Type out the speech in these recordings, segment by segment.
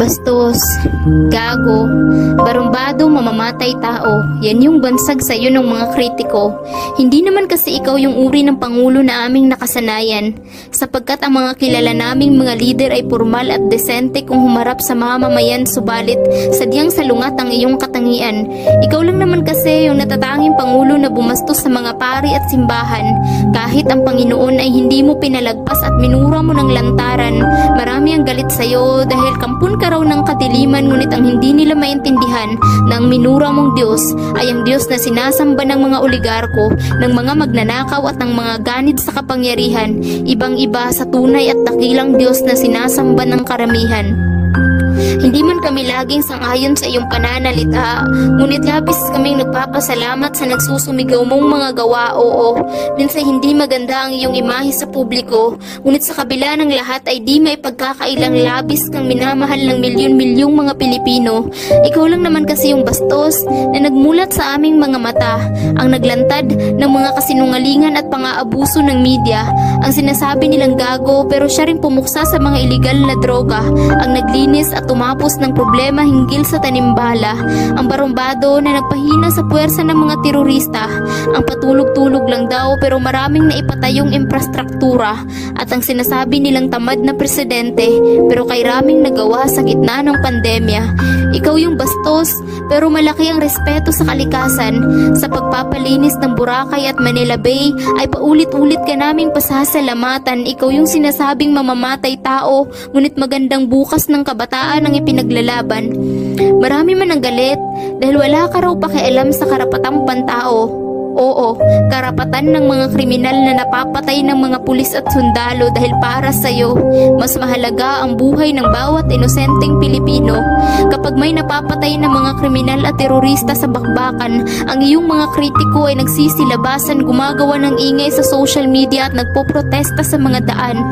bastos, gago, barumbado, mamamatay tao. Yan yung bansag sa'yo ng mga kritiko. Hindi naman kasi ikaw yung uri ng pangulo na aming nakasanayan, sapagkat ang mga kilala naming mga lider ay formal at desente kung humarap sa mamamayan, subalit sadyang salungat ang iyong katangian. Ikaw lang naman kasi yung natatanging pangulo na bumastos sa mga pari at simbahan. Kahit ang Panginoon ay hindi mo pinalagpas at minura mo ng lantaran, marami ang galit sa'yo dahil kampun ka raw ng kadiliman, ngunit ang hindi nila maintindihan na ang minura mong Diyos ay ang Diyos na sinasamba ng mga oligarko, ng mga magnanakaw at ng mga ganid sa kapangyarihan, ibang-iba sa tunay at dakilang Diyos na sinasamba ng karamihan. Hindi man kami laging sangayon sa iyong pananalita, ngunit labis kaming nagpapasalamat sa nagsusumigaw mong mga gawa. Oo, minsan hindi maganda ang iyong imahe sa publiko, ngunit sa kabila ng lahat ay di may pagkakailang labis kang minamahal ng milyon-milyong mga Pilipino. Ikaw lang naman kasi yung bastos na nagmulat sa aming mga mata, ang naglantad ng mga kasinungalingan at pang-aabuso ng media, ang sinasabi nilang gago pero siya rin pumuksa sa mga iligal na droga, ang naglinis at tumapos ng problema hinggil sa tanimbala, ang barumbado na nagpahina sa puwersa ng mga terorista, ang patulog-tulog lang daw pero maraming naipatayong infrastruktura, at ang sinasabi nilang tamad na presidente pero kay raming nagawa sa gitna ng pandemya. Ikaw yung bastos pero malaki ang respeto sa kalikasan. Sa pagpapalinis ng Boracay at Manila Bay ay paulit-ulit ka naming pasasalamatan. Ikaw yung sinasabing mamamatay tao, ngunit magandang bukas ng kabataan ang ipinaglalaban. Marami man ang galit dahil wala ka raw pakialam sa karapatang pantao. Oo, karapatan ng mga kriminal na napapatay ng mga pulis at sundalo dahil para sa'yo, mas mahalaga ang buhay ng bawat inosenteng Pilipino. Kapag may napapatay ng mga kriminal at terorista sa bakbakan, ang iyong mga kritiko ay nagsisilabasan, gumagawa ng ingay sa social media at nagpoprotesta sa mga daan.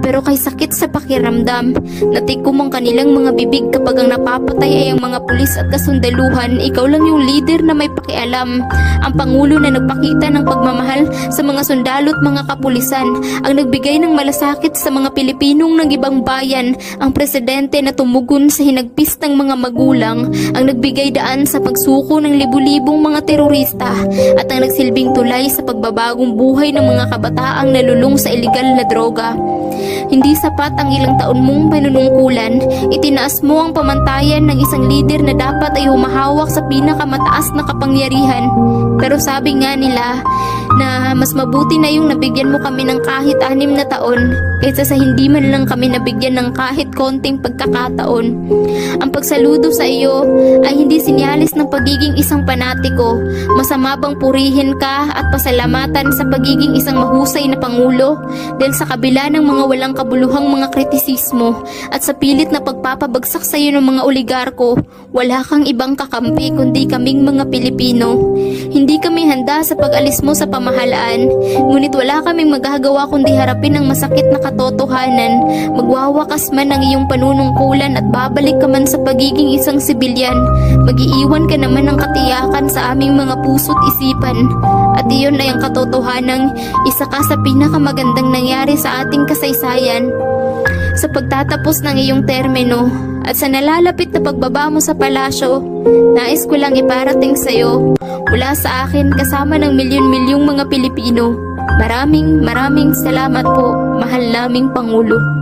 Pero kay sakit sa pakiramdam, natikom ang kanilang mga bibig kapag ang napapatay ay ang mga pulis at kasundaluhan. Ikaw lang yung leader na may pakialam, ang pangulo na nagpakita ng pagmamahal sa mga sundalo at mga kapulisan, ang nagbigay ng malasakit sa mga Pilipinong ng ibang bayan, ang presidente na tumugon sa hinagpis ng mga magulang, ang nagbigay daan sa pagsuko ng libu-libong mga terorista, at ang nagsilbing tulay sa pagbabagong buhay ng mga kabataang nalulung sa iligal na droga. Hindi sapat ang ilang taon mong panunungkulan, itinaas mo ang pamantayan ng isang lider na dapat ay humahawak sa pinakamataas na kapangyarihan. Pero sabi nga nila na mas mabuti na yung nabigyan mo kami ng kahit 6 na taon kaysa sa hindi man lang kami nabigyan ng kahit konting pagkakataon. Ang pagsaludo sa iyo ay hindi sinyalis ng pagiging isang panatiko. Masama bang purihin ka at pasalamatan sa pagiging isang mahusay na pangulo? Dahil sa kabila ng mga walang kabuluhang mga kritisismo at sa pilit na pagpapabagsak sa iyo ng mga oligarko, wala kang ibang kakampi kundi kaming mga Pilipino. Hindi kami handa sa pag-alis mo sa pamahalaan, ngunit wala kaming magagawa kundi harapin ang masakit na katotohanan. Magwawakas man ang iyong panunungkulan at babalik ka man sa pagiging isang sibilyan, mag-iiwan ka naman ng katiyakan sa aming mga puso't isipan. At iyon ay ang katotohanang isa ka sa pinakamagandang nangyari sa ating kasaysayan. Sa pagtatapos ng iyong termino at sa nalalapit na pagbaba mo sa palasyo, nais ko lang iparating sa iyo mula sa akin kasama ng milyon-milyong mga Pilipino. Maraming salamat po, mahal naming Pangulo.